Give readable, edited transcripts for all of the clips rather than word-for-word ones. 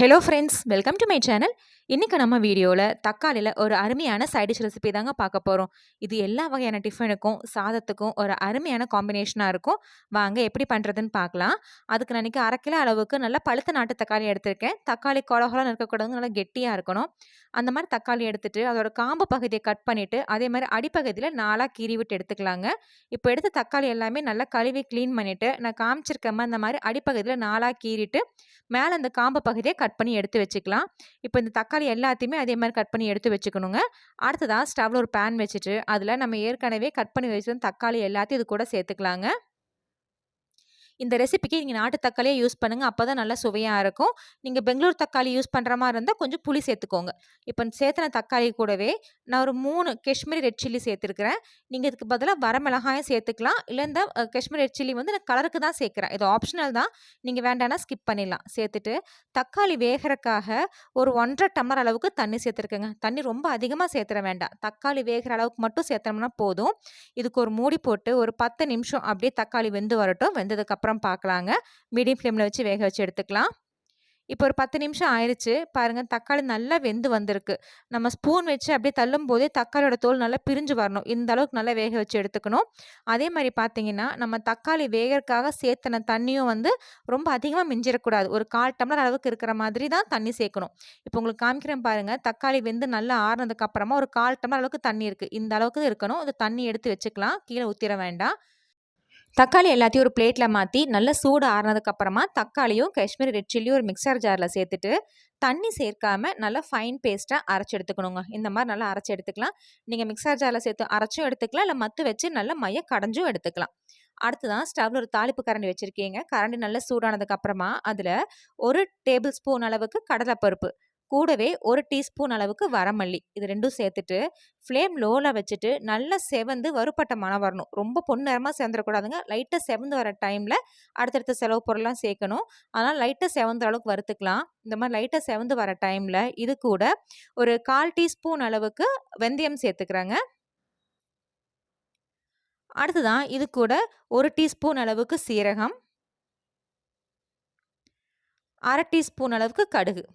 Hello friends, welcome to my channel. இன்றைக்கி நம்ம வீடியோவில் தக்காளியில் ஒரு அருமையான சைட் டிஷ் ரெசிபி தாங்க பார்க்க போகிறோம். இது எல்லா வகையான டிஃபனுக்கும் சாதத்துக்கும் ஒரு அருமையான காம்பினேஷனாக இருக்கும். வாங்க எப்படி பண்ணுறதுன்னு பார்க்கலாம். அதுக்கு நான் இன்றைக்கி 1/2 கிலோ அளவுக்கு நல்லா பழுத்த நாட்டு தக்காளி எடுத்திருக்கேன். தக்காளி கொலகொலன்னு இருக்கக்கூடாது, நல்லா கெட்டியாக இருக்கணும். அந்த மாதிரி தக்காளி எடுத்துட்டு அதோட காம்பு பகுதியை கட் பண்ணிவிட்டு அதே மாதிரி அடிப்பகுதியில் 4ஆக கீறி விட்டு எடுத்துக்கலாங்க. இப்போ எடுத்த தக்காளி எல்லாமே நல்லா கழுவி க்ளீன் பண்ணிவிட்டு நான் காமிச்சிருக்கேன் அந்த மாதிரி அடிப்பகுதியில் 4ஆக கீறிட்டு மேலே அந்த காம்பு பகுதியை கட் பண்ணி எடுத்து வச்சுக்கலாம். இப்போ இந்த தக்காளி எல்லாத்தையுமே அதே மாதிரி கட் பண்ணி எடுத்து வச்சுக்கணுங்க. அடுத்ததாக ஸ்டவ்வில் ஒரு பேன் வச்சுட்டு அதில் நம்ம ஏற்கனவே கட் பண்ணி வச்சிருந்த தக்காளி எல்லாத்தையும் இது கூட சேர்த்துக்கலாங்க. இந்த ரெசிபிக்கு நீங்கள் நாட்டு தக்காளியே யூஸ் பண்ணுங்கள், அப்போ தான் நல்லா சுவையாக இருக்கும். நீங்கள் பெங்களூர் தக்காளி யூஸ் பண்ணுற மாதிரி இருந்தால் கொஞ்சம் புளி சேர்த்துக்கோங்க. இப்போ சேர்த்துன தக்காளி கூடவே நான் ஒரு 3 காஷ்மீரி ரெட் சில்லி சேர்த்துருக்கிறேன். நீங்கள் இதுக்கு பதிலாக வரமிளகாயும் சேர்த்துக்கலாம். இல்லை இந்த காஷ்மீரி ரெட் சில்லி வந்து நான் கலருக்கு தான் சேர்க்குறேன். இது ஆப்ஷனல் தான், நீங்கள் வேண்டாம்னா ஸ்கிப் பண்ணிடலாம். சேர்த்துட்டு தக்காளி வேகிறக்காக ஒரு 1½ டம்ளர் அளவுக்கு தண்ணி சேர்த்துருக்கேங்க. தண்ணி ரொம்ப அதிகமாக சேர்த்துற வேண்டாம், தக்காளி வேகிற அளவுக்கு மட்டும் சேர்த்தோம்னா போதும். இதுக்கு ஒரு மூடி போட்டு ஒரு 10 நிமிஷம் அப்படியே தக்காளி வெந்து வரட்டும். வெந்ததுக்கப்புறம் பார்க்கலாங்க. மீடியம் ஃப்ளேமில் வச்சு வேக வச்சு எடுத்துக்கலாம். இப்போ ஒரு 10 நிமிஷம் ஆயிடுச்சு பாருங்கள், தக்காளி நல்லா வெந்து வந்திருக்கு. நம்ம ஸ்பூன் வச்சு அப்படியே தள்ளும் போதே தக்காளியோட தோல் நல்லா பிரிஞ்சு வரணும். இந்த அளவுக்கு நல்லா வேக வச்சு எடுத்துக்கணும். அதே மாதிரி பார்த்தீங்கன்னா நம்ம தக்காளி வேகறதுக்காக சேர்த்தன தண்ணியும் வந்து ரொம்ப அதிகமாக மிஞ்சிடக்கூடாது. ஒரு 1/4 டம்ளர் அளவுக்கு இருக்கிற மாதிரி தான் தண்ணி சேர்க்கணும். இப்போ உங்களுக்கு காமிக்கிறேன் பாருங்கள், தக்காளி வெந்து நல்லா ஆறுனதுக்கு அப்புறமா ஒரு 1/4 டம்ளர் அளவுக்கு தண்ணி இருக்குது. இந்த அளவுக்கு இருக்கணும். இந்த தண்ணி எடுத்து வச்சுக்கலாம், கீழே ஊற்றிட வேண்டாம். தக்காளி எல்லாத்தையும் ஒரு பிளேட்டில் மாற்றி நல்லா சூடு ஆறுனதுக்கப்புறமா தக்காளியும் காஷ்மீரி ரெட் சில்லியும் ஒரு மிக்சர் ஜாரில் சேர்த்துட்டு தண்ணி சேர்க்காம நல்லா ஃபைன் பேஸ்ட்டாக அரைச்சி எடுத்துக்கணுங்க. இந்த மாதிரி நல்லா அரைச்சி எடுத்துக்கலாம். நீங்கள் மிக்சர் ஜாரில் சேர்த்து அரைச்சும் எடுத்துக்கலாம், இல்லை மத்து வச்சு நல்லா மைய கடைஞ்சும் எடுத்துக்கலாம். அடுத்ததான் ஸ்டவ்வில் ஒரு தாளிப்பு கரண்டி வச்சுருக்கீங்க. கரண்டி நல்லா சூடானதுக்கப்புறமா அதில் 1 டேபிள் ஸ்பூன் அளவுக்கு கடலைப்பருப்பு, கூடவே 1 டீஸ்பூன் அளவுக்கு வரமல்லி, இது ரெண்டும் சேர்த்துட்டு ஃப்ளேம் லோவில் வச்சுட்டு நல்லா செவந்து வறுப்பட்ட மணம் வரணும். ரொம்ப பொன்னிறமாக சேர்ந்துடக்கூடாதுங்க. லைட்டாக செவந்து வர டைமில் அடுத்தடுத்த செலவு பொருள்லாம் சேர்க்கணும். அதனால் லைட்டாக செவந்த அளவுக்கு வறுத்துக்கலாம். இந்த மாதிரி லைட்டாக செவந்து வர டைமில் இது கூட ஒரு 1/4 டீஸ்பூன் அளவுக்கு வெந்தயம் சேர்த்துக்கிறேங்க. அடுத்ததான் இது கூட 1 டீஸ்பூன் அளவுக்கு சீரகம், 1/2 டீஸ்பூன் அளவுக்கு கடுகு,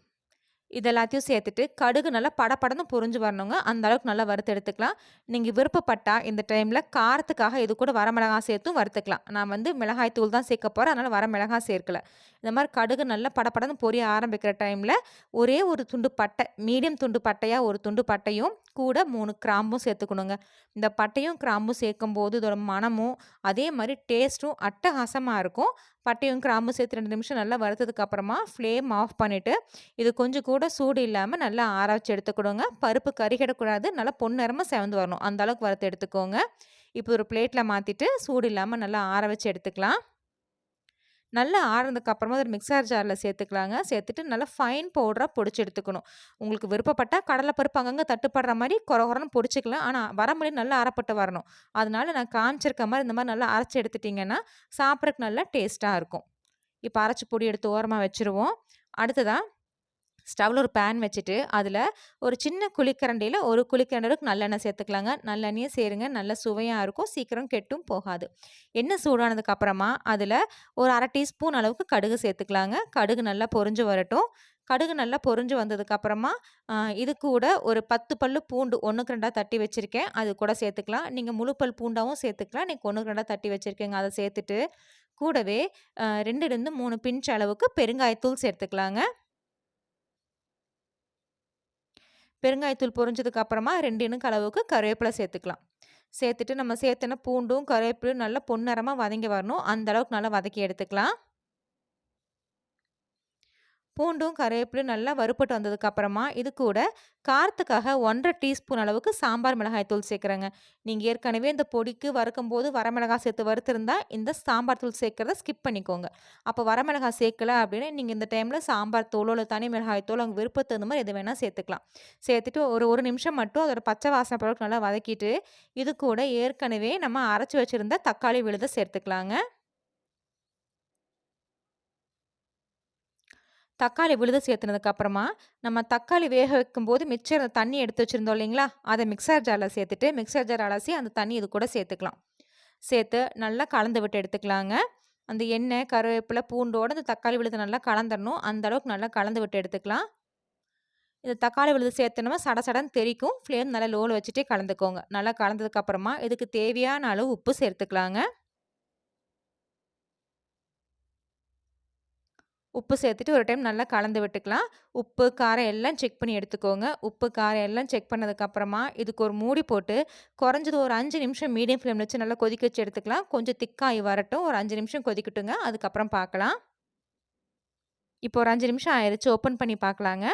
இது எல்லாத்தையும் சேர்த்துட்டு கடுகு நல்லா படபடன்னு பொரிஞ்சு வரணுங்க. அந்த அளவுக்கு நல்லா வறுத்து எடுத்துக்கலாம். நீங்கள் விருப்பப்பட்டால் இந்த டைமில் காரத்துக்காக இது கூட வரமிளகாய் சேர்த்தும் வறுத்துக்கலாம். நான் வந்து மிளகாய் தூள் தான் சேர்க்க போகிறேன், அதனால் வரமிளகாய் சேர்க்கல. இந்த மாதிரி கடுகு நல்லா படபடன்னு பொரிய ஆரம்பிக்கிற டைமில் ஒரே ஒரு துண்டு பட்டை, மீடியம் துண்டு பட்டையாக ஒரு துண்டு பட்டையும் கூட 3 கிராம்பும் சேர்த்துக்கணுங்க. இந்த பட்டையும் கிராம்பும் சேர்க்கும்போது இதோட மணமும் அதே மாதிரி டேஸ்ட்டும் அட்டகாசமாக இருக்கும். பட்டையும் கிராம்பும் சேர்த்து 2 நிமிஷம் நல்லா வறுத்ததுக்கு அப்புறமா ஃப்ளேம் ஆஃப் பண்ணிவிட்டு இது கொஞ்சம் கூட சூடு இல்லாமல் நல்லா ஆற வச்சு எடுத்துக்கிடுங்க. பருப்பு கறிகிடக்கூடாது, நல்லா பொன்னிறமாக செவந்து வரணும். அந்த அளவுக்கு வறுத்து எடுத்துக்கோங்க. இப்போ ஒரு பிளேட்டில் மாற்றிட்டு சூடு இல்லாமல் நல்லா ஆற வச்சு எடுத்துக்கலாம். நல்லா ஆறுனதுக்கப்புறமா ஒரு மிக்சர் ஜாரில் சேர்த்துக்கலாங்க. சேர்த்துட்டு நல்லா ஃபைன் பவுடராக பொடிச்சு எடுத்துக்கணும். உங்களுக்கு விருப்பப்பட்டால் கடலைப்பருப்பு அங்கங்கே தட்டுப்படுற மாதிரி கொரன்னு பொடிச்சிக்கலாம். ஆனால் வரமல்லி நல்லா அரைப்பட்டு வரணும். அதனால நான் காமிச்சிருக்க மாதிரி இந்த மாதிரி நல்லா அரைச்சி எடுத்துட்டிங்கன்னா சாப்பிட்றதுக்கு நல்லா டேஸ்ட்டாக இருக்கும். இப்போ அரைச்சி பொடி எடுத்து ஓரமாக வச்சுருவோம். அடுத்ததாக ஸ்டவ்வில் ஒரு பேன் வச்சுட்டு அதில் ஒரு சின்ன குழிக்கரண்டியில் 1 குழிக்கரண்டி அளவுக்கு நல்லெண்ணெய் சேர்த்துக்கலாங்க. நல்லெண்ணெயை சேருங்க, நல்ல சுவையாக இருக்கும், சீக்கிரம் கெட்டும் போகாது. எண்ணெய் சூடானதுக்கு அப்புறமா அதில் ஒரு 1/2 டீஸ்பூன் அளவுக்கு கடுகு சேர்த்துக்கலாங்க. கடுகு நல்லா பொரிஞ்சு வரட்டும். கடுகு நல்லா பொரிஞ்சு வந்ததுக்கப்புறமா இது கூட ஒரு 10 பல்லு பூண்டு 1க்கு 2 தட்டி வச்சுருக்கேன், அது கூட சேர்த்துக்கலாம். நீங்கள் முழு பல் பூண்டாகவும் சேர்த்துக்கலாம். நீங்கள் 1க்கு 2 தட்டி வச்சுருக்கேங்க, அதை சேர்த்துட்டு கூடவே 2லேருந்து 3 பிஞ்ச் அளவுக்கு பெருங்காயத்தூள் சேர்த்துக்கலாங்க. பெருங்காயத்தூள் பொரிஞ்சதுக்கு அப்புறமா 2 இனுக்கு அளவுக்கு கருவேப்பிலை சேர்த்துக்கலாம். சேர்த்துட்டு நம்ம சேர்த்துன பூண்டும் கருவேப்பிலையும் நல்லா பொன்னிறமாக வதங்கி வரணும். அந்த அளவுக்கு நல்லா வதக்கி எடுத்துக்கலாம். பூண்டும் கருவேப்பிலையும் நல்லா வறுப்பட்டு வந்ததுக்கப்புறமா இது கூட காரத்துக்காக 1½ டீஸ்பூன் அளவுக்கு சாம்பார் மிளகாய் தூள் சேர்க்குறேங்க. நீங்கள் ஏற்கனவே இந்த பொடிக்கு வறுக்கும்போது வரமிளகாய் சேர்த்து வறுத்துருந்தா இந்த சாம்பார் தூள் சேர்க்குறத ஸ்கிப் பண்ணிக்கோங்க. அப்போ வரமிளகாய் சேர்க்கல அப்படின்னு நீங்கள் இந்த டைமில் சாம்பார் தூளோ இல்லை தனி மிளகாய் தூள் உங்கள் விருப்பத்துக்கு தகுந்த மாதிரி எது வேணால் சேர்த்துக்கலாம். சேர்த்துட்டு ஒரு நிமிஷம் மட்டும் அதோட பச்சை வாசனை பொருட்கள் நல்லா வதக்கிட்டு இது கூட ஏற்கனவே நம்ம அரைச்சி வச்சுருந்த தக்காளி விழுதை சேர்த்துக்கலாங்க. தக்காளி விழுது சேர்த்துனதுக்கப்புறமா நம்ம தக்காளி வேக வைக்கும்போது மிச்சம் தண்ணி எடுத்து வச்சுருந்தோம் இல்லைங்களா, அதை மிக்சர் ஜாரில் சேர்த்துட்டு மிக்சர் ஜார் அலசி அந்த தண்ணி இது கூட சேர்த்துக்கலாம். சேர்த்து நல்லா கலந்து விட்டு எடுத்துக்கலாங்க. அந்த எண்ணெய், கருவேப்பிலை, பூண்டோட அந்த தக்காளி விழுத நல்லா கலந்துரணும். அந்த அளவுக்கு நல்லா கலந்து விட்டு எடுத்துக்கலாம். இந்த தக்காளி விழுது சேர்த்தோனோமா சட சடன்னு தெறிக்கும். ஃப்ளேம் நல்லா லோல வச்சுட்டே கலந்துக்கோங்க. நல்லா கலந்ததுக்கு அப்புறமா இதுக்கு தேவையான அளவு உப்பு சேர்த்துக்கலாங்க. உப்பு சேர்த்துட்டு ஒரு டைம் நல்லா கலந்து விட்டுக்கலாம். உப்பு, காரம் எல்லாம் செக் பண்ணி எடுத்துக்கோங்க. உப்பு, காரம் எல்லாம் செக் பண்ணதுக்கப்புறமா இதுக்கு ஒரு மூடி போட்டு குறைஞ்சது ஒரு 5 நிமிஷம் மீடியம் ஃப்ளேம்ல வச்சு நல்லா கொதிக்க வச்சு எடுத்துக்கலாம். கொஞ்சம் திக்காகி வரட்டும். ஒரு 5 நிமிஷம் கொதிக்கட்டுங்க. அதுக்கப்புறம் பார்க்கலாம். இப்போ ஒரு 5 நிமிஷம் ஆயிருச்சு. ஓப்பன் பண்ணி பார்க்கலாங்க.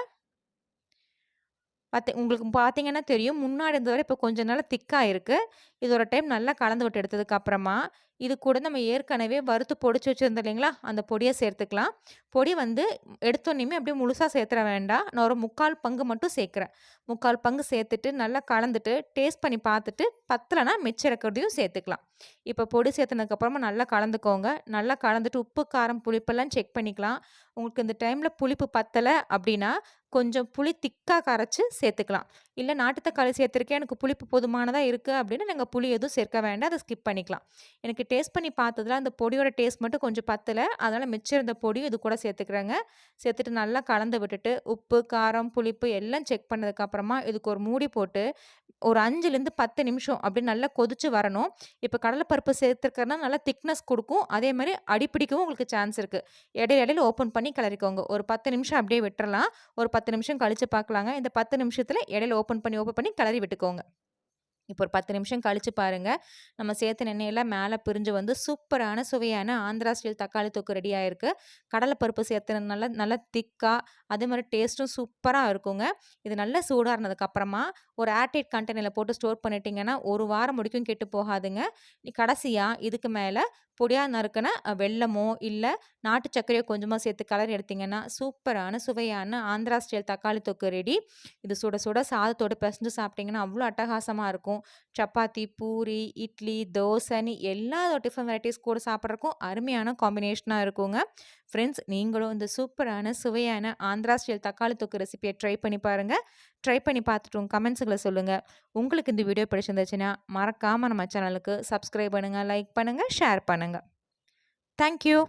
உங்களுக்கு பார்த்தீங்கன்னா தெரியும். முன்னாடி இருந்தத விட இப்போ கொஞ்சம் நல்லா திக்கா இருக்கு. இது ஒரு டைம் நல்லா கலந்து விட்டு எடுத்ததுக்கு அப்புறமா, இது கூட நம்ம ஏற்கனவே வறுத்து பொடிச்சு வச்சிருந்தோம் இல்லைங்களா? அந்த பொடிய சேர்த்துக்கலாம். பொடி வந்து எடுத்தோனயுமே அப்படியே முழுசா சேர்த்துற வேண்டாம். நான் ஒரு 3/4 பங்கு மட்டும் சேர்க்கிறேன். 3/4 பங்கு சேர்த்துட்டு நல்லா கலந்துட்டு, டேஸ்ட் பண்ணி பார்த்துட்டு பத்தலனா மிச்சம் இருக்கிறதையும் சேர்த்துக்கலாம். இப்போ பொடி சேர்த்துனதுக்கு அப்புறமா நல்லா கலந்துக்கோங்க. நல்லா கலந்துட்டு உப்பு, காரம், புளிப்பெல்லாம் செக் பண்ணிக்கலாம். உங்களுக்கு இந்த டைம்ல புளிப்பு பத்தல அப்படின்னா, கொஞ்சம் புளி திக்கா கரைச்சு சேர்த்துக்கலாம். இல்ல நாட்டு தக்காளி சேர்த்துருக்கேன். எனக்கு புளிப்பு போதுமானதா இருக்கு அப்டின்னா, நீங்க புளி எதுவும் சேர்க்க வேண்டாம். அத ஸ்கிப் பண்ணிக்கலாம். எனக்கு டேஸ்ட் பண்ணி பார்த்ததுல அந்த பொடியோட டேஸ்ட் மட்டும் கொஞ்சம் பத்தல. அதனால மிச்சம் இருந்த பொடியும் இது கூட சேர்த்துக்கிறேங்க. சேர்த்துட்டு நல்லா கலந்து விட்டுட்டு, உப்பு, காரம், புளிப்பு எல்லாம் செக் பண்ணதுக்கு அப்புறமா இதுக்கு ஒரு மூடி போட்டு ஒரு 5லேருந்து 10 நிமிஷம் அப்டியே நல்லா கொதிச்சு வரணும். இப்ப கடல பருப்பு சேர்த்துருக்கறனால நல்லா திக்னஸ் குடுக்கும். அதே மாரி அடிபிடிக்கவும் உங்களுக்கு சான்ஸ் இருக்கு. இடையில இடையில ஓப்பன் பண்ணி கிளறிக்கோங்க. ஒரு 10 நிமிஷம் அப்டியே விட்டுறலாம். ஒரு 10 நிமிஷம் கழிச்சு பார்க்கலாங்க. இந்த 10 நிமிஷத்துல இடையில ஓப்பன் பண்ணி கிளறி விட்டுக்கோங்க. இப்போ ஒரு 10 நிமிஷம் கழிச்சு பாருங்க. நம்ம சேர்த்த எண்ணெயெல்லாம் மேல பிரிஞ்சு வந்து சூப்பரான சுவையான ஆந்திரா ஸ்டைல் தக்காளி தொக்கு ரெடி ஆயிருக்கு. கடலை பருப்பு சேர்த்ததுனால நல்லா திக்கா, அதே மாரி டேஸ்ட்டும் சூப்பரா இருக்குங்க. இது நல்லா சூடாறுனதுக்கு அப்புறமா ஒரு ஏர்டைட் கண்டெய்னர்ல போட்டு ஸ்டோர் பண்ணிட்டீங்கன்னா, 1 வாரம் முடிக்கும் கெட்டு போகாதுங்க. கடைசியா இதுக்கு மேல பொடியா நறுக்குன வெல்லமோ, இல்ல நாட்டு சர்க்கரையோ கொஞ்சமா சேர்த்து கலரி எடுத்தீங்கன்னா, சூப்பரான சுவையான ஆந்திரா ஸ்டைல் தக்காளி தொக்கு ரெடி. இது சுட சுட சாதத்தோட பெசஞ்சு சாப்பிட்டீங்கன்னா, அவ்ளோ அட்டகாசமா இருக்கும். சப்பாத்தி, பூரி, இட்லி, தோசைன்னு எல்லா டிஃபன் வெரைட்டீஸ் கூட சாப்பிட்றதுக்கும் அருமையான காம்பினேஷனா இருக்குங்க. ஃப்ரெண்ட்ஸ் நீங்களும் இந்த சூப்பரான சுவையான ஆந்திரா ஸ்டைல் தக்காளி தொக்கு ரெசிபிய ட்ரை பண்ணி பாருங்க. ட்ரை பண்ணி பார்த்துட்டு உங்க கமெண்ட்ஸ்கள சொல்லுங்க. உங்களுக்கு இந்த வீடியோ பிடிச்சிருந்துச்சுன்னா, மறக்காம நம்ம சேனலுக்கு சப்ஸ்கிரைப் பண்ணுங்க, லைக் பண்ணுங்க, ஷேர் பண்ணுங்க. Thank you.